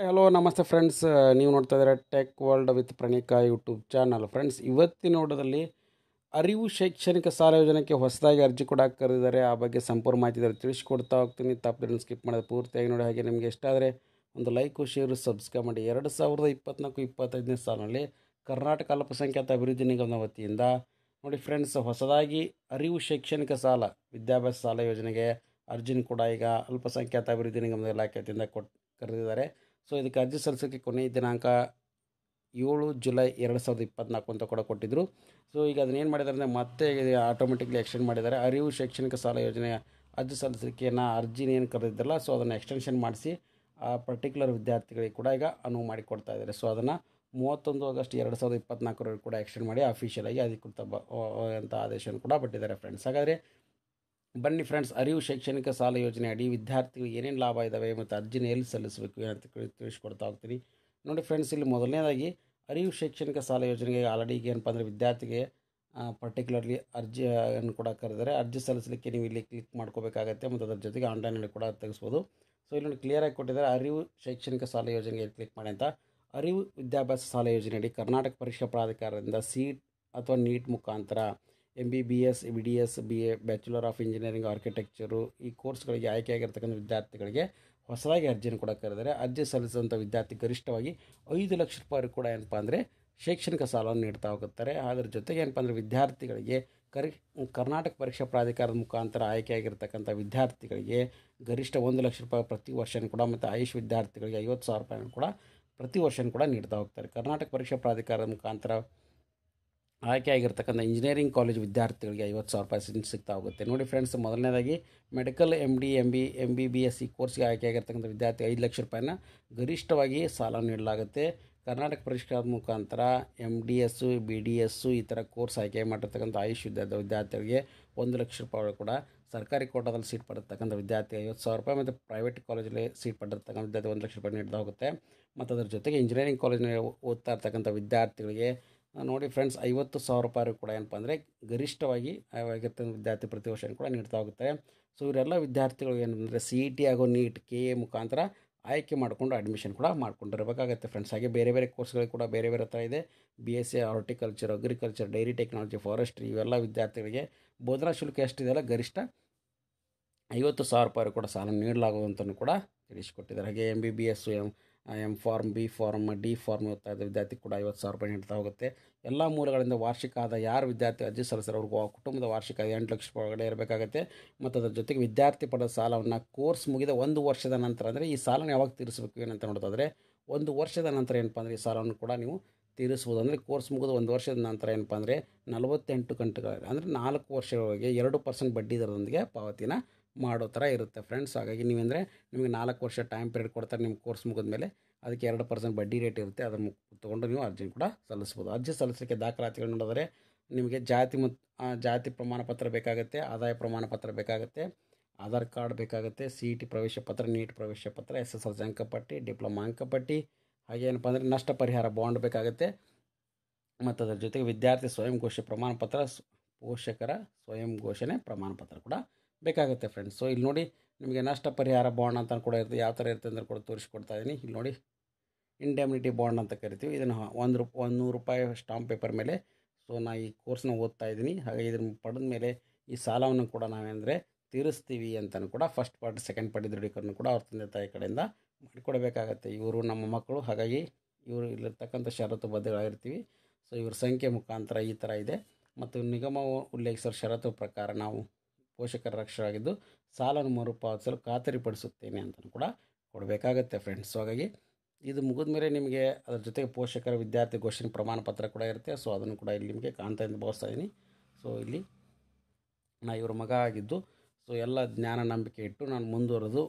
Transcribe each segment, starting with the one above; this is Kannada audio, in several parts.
ಹಲೋ ನಮಸ್ತೆ ಫ್ರೆಂಡ್ಸ್. ನೀವು ನೋಡ್ತಾ ಇದ್ದೀರಾ tech world with Pranika YouTube channel. Friends, ಇವತ್ತಿನ ನೋಡೋದಲ್ಲಿ ಅರಿವು ಶೈಕ್ಷಣಿಕ ಸಾಲ ಯೋಜನೆಗೆ ಹೊಸದಾಗಿ ಅರ್ಜಿ ಕೂಡ ಕರೆದಿದ್ದಾರೆ. ಆ ಬಗ್ಗೆ ಸಂಪೂರ್ಣ ಮಾಹಿತಿ ಇದ್ದಾರೆ, ತಿಳಿಸ್ಕೊಡ್ತಾ ಹೋಗ್ತೀನಿ. ತಪ್ಪದೇನು ಸ್ಕಿಪ್ ಮಾಡೋದು ಪೂರ್ತಿಯಾಗಿ ನೋಡಿ. ಹಾಗೆ ನಿಮಗೆ ಇಷ್ಟ ಆದರೆ ಒಂದು ಲೈಕು ಶೇರು ಸಬ್ಸ್ಕ್ರೈಬ್ ಮಾಡಿ. 2024-25ನೇ ಸಾಲಿನಲ್ಲಿ ಕರ್ನಾಟಕ ಅಲ್ಪಸಂಖ್ಯಾತ ಅಭಿವೃದ್ಧಿ ನಿಗಮದ ವತಿಯಿಂದ ನೋಡಿ ಫ್ರೆಂಡ್ಸ್, ಹೊಸದಾಗಿ ಅರಿವು ಶೈಕ್ಷಣಿಕ ಸಾಲ ವಿದ್ಯಾಭ್ಯಾಸ ಸಾಲ ಯೋಜನೆಗೆ ಅರ್ಜಿನ ಕೂಡ ಈಗ ಅಲ್ಪಸಂಖ್ಯಾತ ಅಭಿವೃದ್ಧಿ ನಿಗಮದ ಇಲಾಖೆಯಿಂದ ಕರೆದಿದ್ದಾರೆ. ಸೊ ಇದಕ್ಕೆ ಅರ್ಜಿ ಸಲ್ಲಿಸೋಕ್ಕೆ ಕೊನೆಯ ದಿನಾಂಕ 7 ಜುಲೈ 2024 ಅಂತ ಕೂಡ ಕೊಟ್ಟಿದ್ದರು. ಸೊ ಈಗ ಅದನ್ನೇನು ಮಾಡಿದ್ದಾರೆ ಅಂದರೆ ಮತ್ತೆ ಆಟೋಮೆಟಿಕ್ಲಿ ಎಕ್ಸ್ಟೆಂಡ್ ಮಾಡಿದ್ದಾರೆ. ಅರಿವು ಶೈಕ್ಷಣಿಕ ಸಾಲ ಯೋಜನೆಯ ಅರ್ಜಿ ಸಲ್ಲಿಸಲಿಕ್ಕೆ ಅರ್ಜಿನ ಏನು ಕರೆದಿದ್ದಲ್ಲ, ಸೊ ಅದನ್ನು ಎಕ್ಸ್ಟೆನ್ಷನ್ ಮಾಡಿಸಿ ಆ ಪರ್ಟಿಕ್ಯುಲರ್ ವಿದ್ಯಾರ್ಥಿಗಳಿಗೆ ಕೂಡ ಈಗ ಅನುವು ಮಾಡಿಕೊಡ್ತಾ ಇದ್ದಾರೆ. ಸೊ ಅದನ್ನು 31 ಆಗಸ್ಟ್ 2024 ಕೂಡ ಎಕ್ಸ್ಟೆಂಡ್ ಮಾಡಿ ಅಫಿಷಿಯಲಾಗಿ ಅಧಿಕೃತ ಅಂತ ಆದೇಶವನ್ನು ಕೂಡ ಬಿಟ್ಟಿದ್ದಾರೆ ಫ್ರೆಂಡ್ಸ್. ಹಾಗಾದರೆ ಬನ್ನಿ ಫ್ರೆಂಡ್ಸ್, ಅರಿವು ಶೈಕ್ಷಣಿಕ ಸಾಲ ಯೋಜನೆ ಅಡಿ ವಿದ್ಯಾರ್ಥಿಗಳು ಏನೇನು ಲಾಭ ಇದ್ದಾವೆ ಮತ್ತು ಅರ್ಜಿನ ಎಲ್ಲಿ ಸಲ್ಲಿಸಬೇಕು ಏನಂತ ತಿಳಿಸ್ಕೊಡ್ತಾ ಹೋಗ್ತೀನಿ. ನೋಡಿ ಫ್ರೆಂಡ್ಸ್, ಇಲ್ಲಿ ಮೊದಲನೇದಾಗಿ ಅರಿವು ಶೈಕ್ಷಣಿಕ ಸಾಲ ಯೋಜನೆಗೆ ಆಲ್ರೆಡಿ ಈಗ ಏನಪ್ಪ ಅಂದರೆ ವಿದ್ಯಾರ್ಥಿಗೆ ಪರ್ಟಿಕ್ಯುಲರ್ಲಿ ಅರ್ಜಿಯನ್ನು ಕೂಡ ಕರೆದರೆ ಅರ್ಜಿ ಸಲ್ಲಿಸಲಿಕ್ಕೆ ನೀವು ಇಲ್ಲಿ ಕ್ಲಿಕ್ ಮಾಡ್ಕೋಬೇಕಾಗತ್ತೆ ಮತ್ತು ಅದರ ಜೊತೆಗೆ ಆನ್ಲೈನಲ್ಲಿ ಕೂಡ ತೆಗೆಸ್ಬೋದು. ಸೊ ಇಲ್ಲಿ ಕ್ಲಿಯರಾಗಿ ಕೊಟ್ಟಿದ್ದಾರೆ, ಅರಿವು ಶೈಕ್ಷಣಿಕ ಸಾಲ ಯೋಜನೆಗೆ ಕ್ಲಿಕ್ ಮಾಡಿ ಅಂತ. ಅರಿವು ವಿದ್ಯಾಭ್ಯಾಸ ಸಾಲ ಯೋಜನೆಯಡಿ ಕರ್ನಾಟಕ ಪರೀಕ್ಷಾ ಪ್ರಾಧಿಕಾರದಿಂದ ಸೀಟ್ ಅಥವಾ ನೀಟ್ ಮುಖಾಂತರ MBBS, BDS, BA, bachelor of engineering architecture ಈ ಕೋರ್ಸ್ಗಳಿಗೆ ಆಯ್ಕೆಯಾಗಿರ್ತಕ್ಕಂಥ ವಿದ್ಯಾರ್ಥಿಗಳಿಗೆ ಹೊಸದಾಗಿ ಅರ್ಜಿಯನ್ನು ಕೂಡ ಕರೆದರೆ ಅರ್ಜಿ ಸಲ್ಲಿಸಿದಂಥ ವಿದ್ಯಾರ್ಥಿ ಗರಿಷ್ಠವಾಗಿ 5 ಲಕ್ಷ ರೂಪಾಯಿ ಕೂಡ ಏನಪ್ಪ ಅಂದರೆ ಶೈಕ್ಷಣಿಕ ಸಾಲವನ್ನು ನೀಡ್ತಾ ಹೋಗುತ್ತಾರೆ. ಅದರ ಜೊತೆಗೆ ಏನಪ್ಪ ಅಂದರೆ ವಿದ್ಯಾರ್ಥಿಗಳಿಗೆ ಕರ್ನಾಟಕ ಪರೀಕ್ಷಾ ಪ್ರಾಧಿಕಾರದ ಮುಖಾಂತರ ಆಯ್ಕೆಯಾಗಿರ್ತಕ್ಕಂಥ ವಿದ್ಯಾರ್ಥಿಗಳಿಗೆ ಗರಿಷ್ಠ 1 ಲಕ್ಷ ರೂಪಾಯಿ ಪ್ರತಿ ವರ್ಷನೂ ಕೂಡ ಮತ್ತು ಆಯುಷ್ ವಿದ್ಯಾರ್ಥಿಗಳಿಗೆ 50,000 ರೂಪಾಯಿಯನ್ನು ಕೂಡ ಪ್ರತಿ ವರ್ಷನೂ ಕೂಡ ನೀಡ್ತಾ ಹೋಗ್ತಾರೆ. ಕರ್ನಾಟಕ ಪರೀಕ್ಷಾ ಪ್ರಾಧಿಕಾರದ ಮುಖಾಂತರ ಆಯ್ಕೆ ಆಗಿರ್ತಕ್ಕಂಥ ಇಂಜಿನಿಯರಿಂಗ್ ಕಾಲೇಜ್ ವಿದ್ಯಾರ್ಥಿಗಳಿಗೆ 50,000 ರೂಪಾಯಿ ಸಿಗ್ತಾ ಹೋಗುತ್ತೆ. ನೋಡಿ ಫ್ರೆಂಡ್ಸ್, ಮೊದಲನೇದಾಗಿ ಮೆಡಿಕಲ್ MD, MBBS ಈ ಕೋರ್ಸ್ಗೆ ಆಯ್ಕೆ ಆಗಿರ್ತಕ್ಕಂಥ ವಿದ್ಯಾರ್ಥಿ 5 ಲಕ್ಷ ರೂಪಾಯಿನ ಗರಿಷ್ಠವಾಗಿ ಸಾಲ ನೀಡಲಾಗುತ್ತೆ. ಕರ್ನಾಟಕ ಪರೀಕ್ಷಾ ಮುಖಾಂತರ MDS, BDS ಈ ಥರ ಕೋರ್ಸ್ ಆಯ್ಕೆ ಮಾಡಿರ್ತಕ್ಕಂಥ ಆಯುಷ್ ವಿದ್ಯಾರ್ಥಿಗಳಿಗೆ 1 ಲಕ್ಷ ರೂಪಾಯಿ ಕೂಡ, ಸರ್ಕಾರಿ ಕೋಟಾದಲ್ಲಿ ಸೀಟ್ ಪಡೆದಿರ್ತಕ್ಕಂಥ ವಿದ್ಯಾರ್ಥಿ 50,000 ರೂಪಾಯಿ ಮತ್ತು ಪ್ರೈವೇಟ್ ಕಾಲೇಜಲ್ಲಿ ಸೀಟ್ ಪಡೆದಿರ್ತಕ್ಕಂಥ ವಿದ್ಯಾರ್ಥಿ 1 ಲಕ್ಷ ರೂಪಾಯಿ ನೀಡ್ತಾ ಹೋಗುತ್ತೆ. ಮತ್ತು ಅದರ ಜೊತೆಗೆ ಇಂಜಿನಿಯರಿಂಗ್ ಕಾಲೇಜಿನಲ್ಲಿ ಓದ್ತಾ ಇರ್ತಕ್ಕಂಥ ವಿದ್ಯಾರ್ಥಿಗಳಿಗೆ ನೋಡಿ ಫ್ರೆಂಡ್ಸ್ 50,000 ರೂಪಾಯಿ ಕೂಡ ಏನಪ್ಪ ಅಂದರೆ ಗರಿಷ್ಠವಾಗಿ ಆಗಿರ್ತಕ್ಕಂಥ ವಿದ್ಯಾರ್ಥಿ ಪ್ರತಿ ವರ್ಷ ಕೂಡ ನೀಡ್ತಾ ಹೋಗುತ್ತೆ. ಸೊ ಇವರೆಲ್ಲ ವಿದ್ಯಾರ್ಥಿಗಳು ಏನಂದರೆ CET ಹಾಗೂ NEET KA ಮುಖಾಂತರ ಆಯ್ಕೆ ಮಾಡಿಕೊಂಡು ಅಡ್ಮಿಷನ್ ಕೂಡ ಮಾಡ್ಕೊಂಡಿರಬೇಕಾಗತ್ತೆ ಫ್ರೆಂಡ್ಸ್. ಹಾಗೆ ಬೇರೆ ಬೇರೆ ಕೋರ್ಸ್ಗಳಿಗೆ ಕೂಡ ಬೇರೆ ಬೇರೆ ಥರ ಇದೆ. BSc horticulture, agriculture, dairy technology, forestry ಇವೆಲ್ಲ ವಿದ್ಯಾರ್ಥಿಗಳಿಗೆ ಬೋಧನಾ ಶುಲ್ಕ ಎಷ್ಟಿದೆಯಲ್ಲ ಗರಿಷ್ಠ 50,000 ರೂಪಾಯಿ ಕೂಡ ಸಾಲ ನೀಡಲಾಗುವಂತಲೂ ಕೂಡ ತಿಳಿಸಿಕೊಟ್ಟಿದ್ದಾರೆ. ಹಾಗೆ MBBS, M.Pharm, B.Pharm, D.Pharm ಓದ್ತಾ ಇದ್ದ ವಿದ್ಯಾರ್ಥಿ ಕೂಡ 50,000 ರೂಪಾಯಿ ನೀಡ್ತಾ ಹೋಗುತ್ತೆ. ಎಲ್ಲ ಮೂಲಗಳಿಂದ ವಾರ್ಷಿಕ ಆದಾಯ ಯಾರು ವಿದ್ಯಾರ್ಥಿ ಅರ್ಜಿ ಸಲ್ಲಿಸಿರೋ ಅವ್ರಿಗೂ ಕುಟುಂಬದ ವಾರ್ಷಿಕ 8 ಲಕ್ಷ ರೂಪಾಯಿ ಒಳಗಡೆ ಇರಬೇಕಾಗುತ್ತೆ. ಮತ್ತು ಅದರ ಜೊತೆಗೆ ವಿದ್ಯಾರ್ಥಿ ಪಡೆದ ಸಾಲವನ್ನು ಕೋರ್ಸ್ ಮುಗಿದ 1 ವರ್ಷದ ನಂತರ, ಅಂದರೆ ಈ ಸಾಲನ ಯಾವಾಗ ತೀರಿಸಬೇಕು ಏನಂತ ನೋಡೋದಾದರೆ 1 ವರ್ಷದ ನಂತರ ಏನಪ್ಪ ಅಂದರೆ ಈ ಸಾಲವನ್ನು ಕೂಡ ನೀವು ತೀರಿಸ್ಬೋದು. ಅಂದರೆ ಕೋರ್ಸ್ ಮುಗಿದ 1 ವರ್ಷದ ನಂತರ ಏನಪ್ಪ ಅಂದರೆ 48 ಗಂಟೆಗಳ ಅಂದರೆ 4 ವರ್ಷಗಳಿಗೆ 2% ಬಡ್ಡಿ ದರದೊಂದಿಗೆ ಪಾವತಿನ ಮಾಡೋ ಥರ ಇರುತ್ತೆ ಫ್ರೆಂಡ್ಸ್. ಹಾಗಾಗಿ ನೀವೆಂದರೆ ನಿಮಗೆ 4 ವರ್ಷ ಟೈಮ್ ಪೀರಿಯಡ್ ಕೊಡ್ತಾರೆ ನಿಮ್ಮ ಕೋರ್ಸ್ ಮುಗಿದ ಮೇಲೆ. ಅದಕ್ಕೆ 2% ಬಡ್ಡಿ ರೇಟ್ ಇರುತ್ತೆ. ಅದನ್ನು ತೊಗೊಂಡು ನೀವು ಅರ್ಜಿ ಕೂಡ ಸಲ್ಲಿಸ್ಬೋದು. ಅರ್ಜಿ ಸಲ್ಲಿಸಲಿಕ್ಕೆ ದಾಖಲಾತಿಗಳು ನೋಡಿದರೆ ನಿಮಗೆ ಜಾತಿ ಪ್ರಮಾಣ ಪತ್ರ ಬೇಕಾಗುತ್ತೆ, ಆದಾಯ ಪ್ರಮಾಣ ಪತ್ರ ಬೇಕಾಗುತ್ತೆ, ಆಧಾರ್ ಕಾರ್ಡ್ ಬೇಕಾಗುತ್ತೆ, CET ಪ್ರವೇಶ ಪತ್ರ, NEET ಪ್ರವೇಶ ಪತ್ರ, SSLC ಅಂಕಪಟ್ಟಿ, ಡಿಪ್ಲೊಮಾ ಅಂಕಪಟ್ಟಿ, ಹಾಗೆ ಏನಪ್ಪ ಅಂದರೆ ನಷ್ಟ ಪರಿಹಾರ ಬಾಂಡ್ ಬೇಕಾಗುತ್ತೆ. ಮತ್ತು ಅದರ ಜೊತೆಗೆ ವಿದ್ಯಾರ್ಥಿ ಸ್ವಯಂ ಘೋಷಣೆ ಪ್ರಮಾಣ ಪತ್ರ, ಪೋಷಕರ ಸ್ವಯಂ ಘೋಷಣೆ ಪ್ರಮಾಣ ಪತ್ರ ಕೂಡ ಬೇಕಾಗುತ್ತೆ ಫ್ರೆಂಡ್ಸ್. ಸೊ ಇಲ್ಲಿ ನೋಡಿ ನಿಮಗೆ ನಷ್ಟ ಪರಿಹಾರ ಬಾಂಡ್ ಅಂತ ಕೂಡ ಇರುತ್ತೆ. ಯಾವ ಥರ ಇರುತ್ತೆ ಅಂತ ಕೂಡ ತೋರಿಸ್ಕೊಡ್ತಾ ಇದ್ದೀನಿ. ಇಲ್ಲಿ ನೋಡಿ ಇಂಡೆಮ್ನಿಟಿ ಬಾಂಡ್ ಅಂತ ಕರಿತೀವಿ. ಇದನ್ನು 100 ರೂಪಾಯಿ ಸ್ಟಾಂಪ್ ಪೇಪರ್ ಮೇಲೆ ಸೊ ನಾನು ಈ ಕೋರ್ಸ್ನ ಓದ್ತಾ ಇದ್ದೀನಿ. ಹಾಗೆ ಇದನ್ನು ಪಡೆದ ಮೇಲೆ ಈ ಸಾಲವನ್ನು ಕೂಡ ನಾವೇಂದರೆ ತೀರಿಸ್ತೀವಿ ಅಂತಲೂ ಕೂಡ ಫಸ್ಟ್ ಪಾರ್ಟಿ ಸೆಕೆಂಡ್ ಪಾರ್ಟಿ ದೃಢೀಕರಣ ಕೂಡ ಅವ್ರ ತಂದೆ ತಾಯಿ ಕಡೆಯಿಂದ ಮಾಡಿಕೊಡಬೇಕಾಗತ್ತೆ. ಇವರು ನಮ್ಮ ಮಕ್ಕಳು, ಹಾಗಾಗಿ ಇವರು ಇಲ್ಲಿರ್ತಕ್ಕಂಥ ಷರತ್ತು ಬದ್ಧಗಳಾಗಿರ್ತೀವಿ. ಸೊ ಇವ್ರ ಸಂಖ್ಯೆ ಮುಖಾಂತರ ಈ ಥರ ಇದೆ. ಮತ್ತು ನಿಗಮವು ಉಲ್ಲೇಖಿಸಿದ ಷರತ್ತು ಪ್ರಕಾರ ನಾವು ಪೋಷಕರ ರಕ್ಷಕರಾಗಿದ್ದು ಸಾಲವನ್ನು ಮರುಪಾವತಿಸಲು ಖಾತರಿಪಡಿಸುತ್ತೇನೆ ಅಂತಲೂ ಕೂಡ ಕೊಡಬೇಕಾಗತ್ತೆ ಫ್ರೆಂಡ್ಸ್. ಸೊ ಹಾಗಾಗಿ ಇದು ಮುಗಿದ ಮೇಲೆ ನಿಮಗೆ ಅದರ ಜೊತೆಗೆ ಪೋಷಕರ ವಿದ್ಯಾರ್ಥಿ ಘೋಷಣೆ ಪ್ರಮಾಣ ಪತ್ರ ಕೂಡ ಇರುತ್ತೆ. ಸೊ ಅದನ್ನು ಕೂಡ ಇಲ್ಲಿ ನಿಮಗೆ ಕಾಣ್ತಾ ಎಂದು ಭಾವಿಸ್ತಾ ಇದ್ದೀನಿ. ಸೊ ಇಲ್ಲಿ ಇವ್ರ ಮಗ ಆಗಿದ್ದು ಸೊ ಎಲ್ಲ ಜ್ಞಾನ ನಂಬಿಕೆ ಇಟ್ಟು ನಾನು ಮುಂದುವರೆದು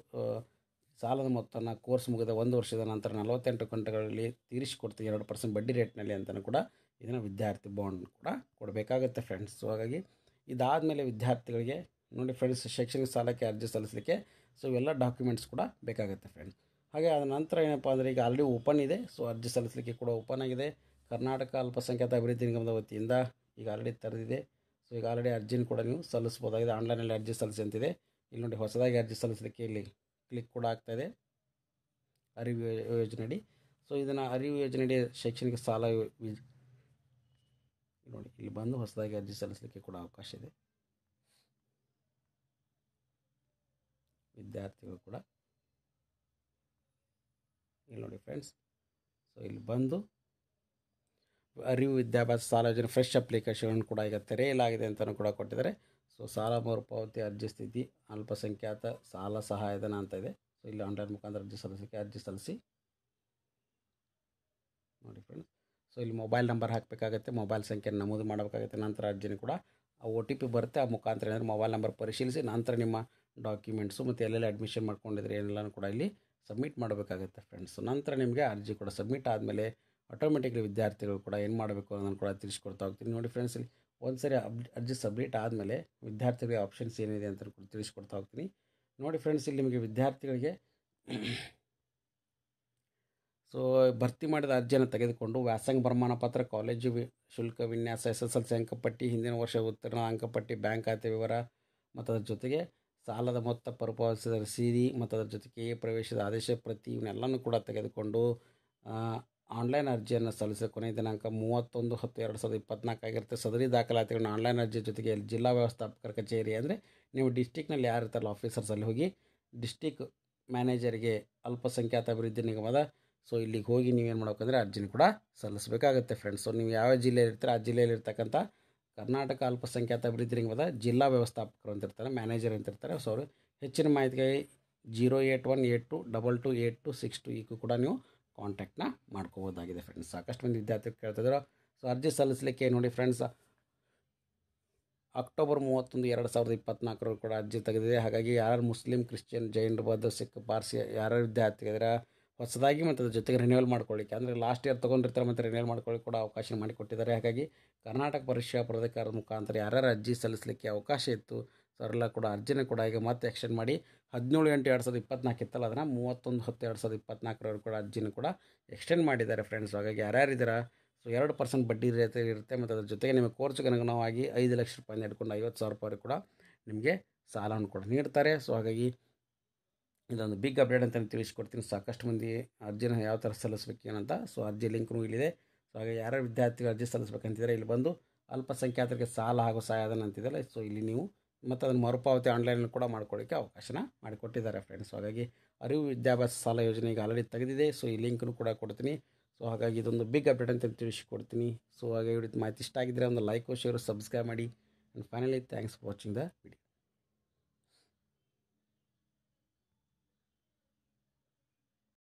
ಸಾಲದ ಮೊತ್ತನ ಕೋರ್ಸ್ ಮುಗಿದ 1 ವರ್ಷದ ನಂತರ 48 ಗಂಟೆಗಳಲ್ಲಿ ತೀರಿಸಿಕೊಡ್ತೀನಿ 2% ಬಡ್ಡಿ ರೇಟ್ನಲ್ಲಿ ಅಂತಲೂ ಕೂಡ ಇದನ್ನು ವಿದ್ಯಾರ್ಥಿ ಬಾಂಡ್ ಕೂಡ ಕೊಡಬೇಕಾಗುತ್ತೆ ಫ್ರೆಂಡ್ಸ್. ಸೊ ಹಾಗಾಗಿ ಇದಾದಮೇಲೆ ವಿದ್ಯಾರ್ಥಿಗಳಿಗೆ ನೋಡಿ ಫ್ರೆಂಡ್ಸ್, ಶೈಕ್ಷಣಿಕ ಸಾಲಕ್ಕೆ ಅರ್ಜಿ ಸಲ್ಲಿಸಲಿಕ್ಕೆ ಸೊ ಇವೆಲ್ಲ ಡಾಕ್ಯುಮೆಂಟ್ಸ್ ಕೂಡ ಬೇಕಾಗುತ್ತೆ ಫ್ರೆಂಡ್ಸ್. ಹಾಗೆ ಅದ ನಂತರ ಏನಪ್ಪ ಅಂದರೆ ಈಗ ಆಲ್ರೆಡಿ ಓಪನ್ ಇದೆ. ಸೊ ಅರ್ಜಿ ಸಲ್ಲಿಸಲಿಕ್ಕೆ ಕೂಡ ಓಪನ್ ಆಗಿದೆ. ಕರ್ನಾಟಕ ಅಲ್ಪಸಂಖ್ಯಾತ ಅಭಿವೃದ್ಧಿ ನಿಗಮದ ವತಿಯಿಂದ ಈಗ ಆಲ್ರೆಡಿ ತೆರೆದಿದೆ. ಸೊ ಈಗ ಆಲ್ರೆಡಿ ಅರ್ಜಿನ ಕೂಡ ನೀವು ಸಲ್ಲಿಸ್ಬೋದಾಗಿದೆ. ಆನ್ಲೈನಲ್ಲಿ ಅರ್ಜಿ ಸಲ್ಲಿಸಿ ಅಂತಿದೆ. ಇಲ್ಲಿ ನೋಡಿ ಹೊಸದಾಗಿ ಅರ್ಜಿ ಸಲ್ಲಿಸಲಿಕ್ಕೆ ಇಲ್ಲಿ ಕ್ಲಿಕ್ ಕೂಡ ಆಗ್ತಾಯಿದೆ. ಅರಿವು ಯೋಜನೆಯಡಿ. ಸೊ ಇದನ್ನು ಅರಿವು ಯೋಜನೆಯಡಿ ಶೈಕ್ಷಣಿಕ ಸಾಲ ನೋಡಿ ಇಲ್ಲಿ ಬಂದು ಹೊಸದಾಗಿ ಅರ್ಜಿ ಸಲ್ಲಿಸಲಿಕ್ಕೆ ಕೂಡ ಅವಕಾಶ ಇದೆ. ವಿದ್ಯಾರ್ಥಿಗಳು ಕೂಡ ಇಲ್ಲಿ ನೋಡಿ ಫ್ರೆಂಡ್ಸ್. ಸೊ ಇಲ್ಲಿ ಬಂದು ಅರಿವು ವಿದ್ಯಾಭ್ಯಾಸ ಸಾಲ ಯೋಜನೆ ಫ್ರೆಶ್ ಅಪ್ಲಿಕೇಶನ್ ಕೂಡ ಈಗ ತೆರೆಯಲಾಗಿದೆ ಅಂತಲೂ ಕೂಡ ಕೊಟ್ಟಿದ್ದಾರೆ. ಸೊ ಸಾಲ ಮರುಪಾವತಿ ಅರ್ಜಿ ಸ್ಥಿತಿ ಅಲ್ಪಸಂಖ್ಯಾತ ಸಾಲ ಸಹಾಯಧನ ಅಂತ ಇದೆ. ಸೊ ಇಲ್ಲಿ ಆನ್ಲೈನ್ ಮುಖಾಂತರ ಅರ್ಜಿ ಸಲ್ಲಿಸಿ ನೋಡಿ ಫ್ರೆಂಡ್ಸ್. ಸೊ ಇಲ್ಲಿ ಮೊಬೈಲ್ ನಂಬರ್ ಹಾಕಬೇಕಾಗುತ್ತೆ, ಮೊಬೈಲ್ ಸಂಖ್ಯೆಯನ್ನು ನಮೂದು ಮಾಡಬೇಕಾಗುತ್ತೆ. ನಂತರ ಅರ್ಜಿನ ಕೂಡ OTP ಬರುತ್ತೆ, ಆ ಮುಖಾಂತರ ಏನಾದರೂ ಮೊಬೈಲ್ ನಂಬರ್ ಪರಿಶೀಲಿಸಿ ನಂತರ ನಿಮ್ಮ ಡಾಕ್ಯುಮೆಂಟ್ಸು ಮತ್ತು ಎಲ್ಲೆಲ್ಲಿ ಅಡ್ಮಿಷನ್ ಮಾಡ್ಕೊಂಡಿದ್ರೆ ಎಲ್ಲನೂ ಕೂಡ ಇಲ್ಲಿ ಸಬ್ಮಿಟ್ ಮಾಡಬೇಕಾಗುತ್ತೆ ಫ್ರೆಂಡ್ಸ್. ನಂತರ ನಿಮಗೆ ಅರ್ಜಿ ಕೂಡ ಸಬ್ಮಿಟ್ ಆದಮೇಲೆ ಆಟೋಮೆಟಿಕ್ಲಿ ವಿದ್ಯಾರ್ಥಿಗಳು ಕೂಡ ಏನು ಮಾಡಬೇಕು ಅನ್ನೋದನ್ನು ಕೂಡ ತಿಳಿಸ್ಕೊಡ್ತಾ ಹೋಗ್ತೀನಿ. ನೋಡಿ ಫ್ರೆಂಡ್ಸ್, ಇಲ್ಲಿ ಒಂದು ಸರಿ ಅರ್ಜಿ ಸಬ್ಮಿಟ್ ಆದಮೇಲೆ ವಿದ್ಯಾರ್ಥಿಗಳಿಗೆ ಆಪ್ಷನ್ಸ್ ಏನಿದೆ ಅಂತ ಕೂಡ ತಿಳಿಸ್ಕೊಡ್ತಾ ಹೋಗ್ತೀನಿ. ನೋಡಿ ಫ್ರೆಂಡ್ಸ್, ಇಲ್ಲಿ ನಿಮಗೆ ವಿದ್ಯಾರ್ಥಿಗಳಿಗೆ ಸೊ ಭರ್ತಿ ಮಾಡಿದ ಅರ್ಜಿಯನ್ನು ತೆಗೆದುಕೊಂಡು ವ್ಯಾಸಂಗ ಪ್ರಮಾಣ ಪತ್ರ, ಕಾಲೇಜು ಶುಲ್ಕ ವಿನ್ಯಾಸ, SSLC ಅಂಕಪಟ್ಟಿ, ಹಿಂದಿನ ವರ್ಷ ಉತ್ತೀರ್ಣ ಅಂಕಪಟ್ಟಿ, ಬ್ಯಾಂಕ್ ಖಾತೆ ವಿವರ ಮತ್ತು ಅದರ ಜೊತೆಗೆ ಸಾಲದ ಮೊತ್ತ ಮರುಪಾವತಿಸಿದ ರಸೀದಿ ಮತ್ತು ಅದರ ಜೊತೆಗೆ ಪ್ರವೇಶದ ಆದೇಶ ಪ್ರತಿ ಇವನ್ನೆಲ್ಲನೂ ಕೂಡ ತೆಗೆದುಕೊಂಡು ಆನ್ಲೈನ್ ಅರ್ಜಿಯನ್ನು ಸಲ್ಲಿಸಿದ ಕೊನೆಯ ದಿನಾಂಕ 31/10/2024 ಆಗಿರುತ್ತೆ. ಸದರಿ ದಾಖಲಾತಿಗಳನ್ನು ಆನ್ಲೈನ್ ಅರ್ಜಿ ಜೊತೆಗೆ ಜಿಲ್ಲಾ ವ್ಯವಸ್ಥಾಪಕರ ಕಚೇರಿ ಅಂದರೆ ನೀವು ಡಿಸ್ಟಿಕ್ನಲ್ಲಿ ಯಾರು ಇರ್ತಾರಲ್ಲ ಆಫೀಸರ್ಸಲ್ಲಿ ಹೋಗಿ ಡಿಸ್ಟಿಕ್ ಮ್ಯಾನೇಜರ್ಗೆ ಅಲ್ಪಸಂಖ್ಯಾತ ಅಭಿವೃದ್ಧಿ ನಿಗಮದ ಸೊ ಇಲ್ಲಿಗೆ ಹೋಗಿ ನೀವೇನು ಮಾಡಬೇಕಂದ್ರೆ ಅರ್ಜಿನ ಕೂಡ ಸಲ್ಲಿಸಬೇಕಾಗುತ್ತೆ ಫ್ರೆಂಡ್ಸ್. ಸೊ ನೀವು ಯಾವ ಜಿಲ್ಲೆಯಲ್ಲಿ ಇರ್ತೀರ ಆ ಜಿಲ್ಲೆಯಲ್ಲಿ ಇರ್ತಕ್ಕಂಥ ಕರ್ನಾಟಕ ಅಲ್ಪಸಂಖ್ಯಾತ ಅಭಿವೃದ್ಧಿ ನಿಗಮದ ಜಿಲ್ಲಾ ವ್ಯವಸ್ಥಾಪಕರು ಅಂತ ಇರ್ತಾರೆ, ಮ್ಯಾನೇಜರ್ ಅಂತ ಇರ್ತಾರೆ. ಸೊ ಅವರು ಹೆಚ್ಚಿನ ಮಾಹಿತಿಗಾಗಿ 08182228262 ಈಗೂ ಕೂಡ ನೀವು ಕಾಂಟ್ಯಾಕ್ಟ್ನ ಮಾಡ್ಕೋಬೋದಾಗಿದೆ ಫ್ರೆಂಡ್ಸ್. ಸಾಕಷ್ಟು ಮಂದಿ ವಿದ್ಯಾರ್ಥಿಗಳು ಕೇಳ್ತಿದ್ರು. ಸೊ ಅರ್ಜಿ ಸಲ್ಲಿಸಲಿಕ್ಕೆ ನೋಡಿ ಫ್ರೆಂಡ್ಸ್, ಅಕ್ಟೋಬರ್ 31, 2024 ಕೂಡ ಅರ್ಜಿ ತೆಗೆದಿದೆ. ಹಾಗಾಗಿ ಯಾರು ಮುಸ್ಲಿಂ, ಕ್ರಿಶ್ಚಿಯನ್, ಜೈನರು, ಬೌದ್ಧ, ಸಿಖ್, ಪಾರ್ಸಿ ಯಾರು ವಿದ್ಯಾರ್ಥಿಗಳಿದ್ರೆ ಹೊಸದಾಗಿ ಮತ್ತು ಅದ್ರ ಜೊತೆಗೆ ರಿನ್ಯೂವಲ್ ಮಾಡ್ಕೊಳ್ಳಿಕ್ಕೆ ಅಂದರೆ ಲಾಸ್ಟ್ ಇಯರ್ ತೊಗೊಂಡಿರ್ತಾರೆ ಮತ್ತು ರಿನ್ಯೂವಲ್ ಮಾಡ್ಕೊಳ್ಳಿಕ್ಕೆ ಕೂಡ ಅವಕಾಶ ಮಾಡಿಕೊಟ್ಟಿದ್ದಾರೆ. ಹಾಗಾಗಿ ಕರ್ನಾಟಕ ಪರೀಕ್ಷಾ ಪ್ರಾಧಿಕಾರದ ಮುಖಾಂತರ ಯಾರ್ಯಾರು ಅರ್ಜಿ ಸಲ್ಲಿಸಲಿಕ್ಕೆ ಅವಕಾಶ ಇತ್ತು ಸೊ ಅವರೆಲ್ಲ ಕೂಡ ಅರ್ಜಿನ ಕೂಡ ಈಗ ಮತ್ತೆ ಎಕ್ಸ್ಟೆಂಡ್ ಮಾಡಿ 17/8/2024 ಇತ್ತಲ್ಲ ಅದನ್ನು 31/10/2024 ಕೂಡ ಅರ್ಜಿನ ಕೂಡ ಎಕ್ಸ್ಟೆಂಡ್ ಮಾಡಿದ್ದಾರೆ ಫ್ರೆಂಡ್ಸ್. ಹಾಗಾಗಿ ಯಾರ್ಯಾರಿದ್ದೀರಾ ಸೊ 2% ಬಡ್ಡಿ ರೇಟ್ ಇರುತ್ತೆ ಮತ್ತು ಅದ್ರ ಜೊತೆಗೆ ನಿಮಗೆ ಕೋರ್ಸ್ಗೆ ಅನುಗುಣವಾಗಿ 5 ಲಕ್ಷ ರೂಪಾಯಿಂದ ಹಿಡ್ಕೊಂಡು 50,000 ರೂಪಾಯಿ ಕೂಡ ನಿಮಗೆ ಸಾಲವನ್ನು ಕೂಡ ನೀಡ್ತಾರೆ. ಸೊ ಹಾಗಾಗಿ ಇದೊಂದು ಬಿಗ್ ಅಪ್ಡೇಟ್ ಅಂತ ತಿಳಿಸ್ಕೊಡ್ತೀನಿ. ಸಾಕಷ್ಟು ಮಂದಿ ಅರ್ಜಿನ ಯಾವ ಥರ ಸಲ್ಲಿಸಬೇಕು ಏನಂತ. ಸೊ ಅರ್ಜಿ ಲಿಂಕ್ನೂ ಇಲ್ಲಿದೆ. ಸೊ ಹಾಗೆ ಯಾರ್ಯಾರು ವಿದ್ಯಾರ್ಥಿಗಳು ಅರ್ಜಿ ಸಲ್ಲಿಸಬೇಕಂತಿದ್ದಾರೆ ಇಲ್ಲಿ ಬಂದು ಅಲ್ಪಸಂಖ್ಯಾತರಿಗೆ ಸಾಲ ಹಾಗೂ ಸಹಾಯಧನ ಅಂತಿದೆಯಲ್ಲ ಸೊ ಇಲ್ಲಿ ನೀವು ಮತ್ತು ಅದನ್ನು ಮರುಪಾವತಿ ಆನ್ಲೈನಲ್ಲಿ ಕೂಡ ಮಾಡ್ಕೊಳ್ಳಿಕ್ಕೆ ಅವಕಾಶನ ಮಾಡಿಕೊಟ್ಟಿದ್ದಾರೆ ಫ್ರೆಂಡ್ಸ್. ಹಾಗಾಗಿ ಅರಿವು ವಿದ್ಯಾಭ್ಯಾಸ ಸಾಲ ಯೋಜನೆ ಈಗ ಆಲ್ರೆಡಿ ತೆಗೆದಿದೆ. ಸೊ ಈ ಲಿಂಕ್ನು ಕೂಡ ಕೊಡ್ತೀನಿ. ಸೊ ಹಾಗಾಗಿ ಇದೊಂದು ಬಿಗ್ ಅಪ್ಡೇಟ್ ಅಂತ ತಿಳಿಸ್ಕೊಡ್ತೀನಿ. ಸೊ ಹಾಗೆ ಮಾಹಿತಿ ಇಷ್ಟ ಆಗಿದ್ದರೆ ಒಂದು ಲೈಕ್, ಶೇರ್, ಸಬ್ಸ್ಕ್ರೈಬ್ ಮಾಡಿ. And finally thanks for watching the video.